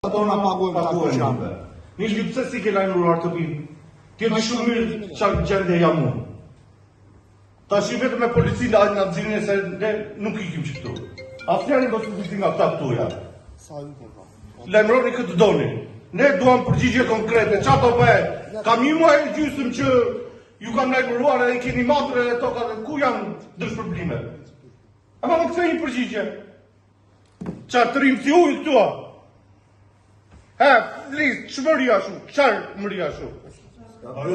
Ato na paguajnë ato që janë. Një shqip pse si ke lajmëruar të vinë? Ti di shumë mirë çfarë gjendje jam unë. Tash i vetëm me policinë na nxirrin se ne nuk ikim këtu. Afjani do të vizin nga këta këtu ja. Sa ju po. Lajmëroni këtë doni. Ne duam përgjigje konkrete. Çfarë do bëj? Kam një muaj e gjysmë që ju kam lajmëruar edhe i keni matur edhe tokat ku janë dëshpërblime. Ama më kthej një përgjigje. Çfarë të rrim si ujë këtu? Liz, ç'mëria shu? Çfarë mëria shu?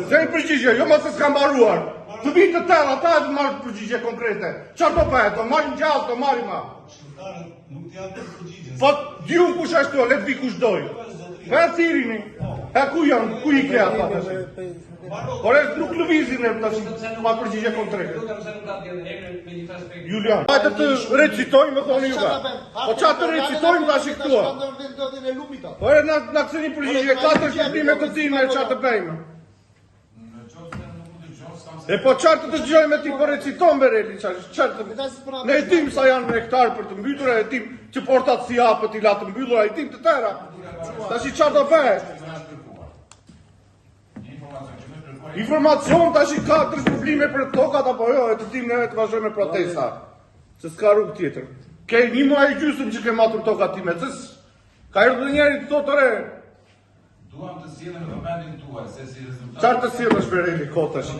Zë një përgjigje, jo mos e s'kam mbaruar. Të vinë të tërë, ata të marrë përgjigje konkrete. Çfarë do bëhet? Do marrim gjallë, do marrim ma. Nuk t'ja të përgjigje. Po, diun kush ashtu, le të vi kush doj. Thirini. Ku janë? Ku i ke ata tash? Por nuk lëvizin e tash pa përgjigje konkrete. Julian, hajde të recitojmë, më thoni juve. Po çfarë të recitojmë tash këtu? Po na ktheni përgjigje, katër shpërblime të tilla çfarë të bëjmë? E po çfarë të dëgjojmë ti po reciton Bereli çfarë të ne e dim sa janë hektar për të mbytur, e dim që portat si hapët i la të mbyllura, e dim të tëra. Tash çfarë do bëhet? Informacion tash i ka probleme për tokat apo jo, e të dim ne të vazhdojmë me protesta. Se s'ka rrugë tjetër. Ke një muaj e gjysmë që ke matur tokat time, ka erdhur njëri të thotë re. Duam të sillen vëmendjen tuaj se si rezultat. Çfarë të sillesh Bereli kota shi?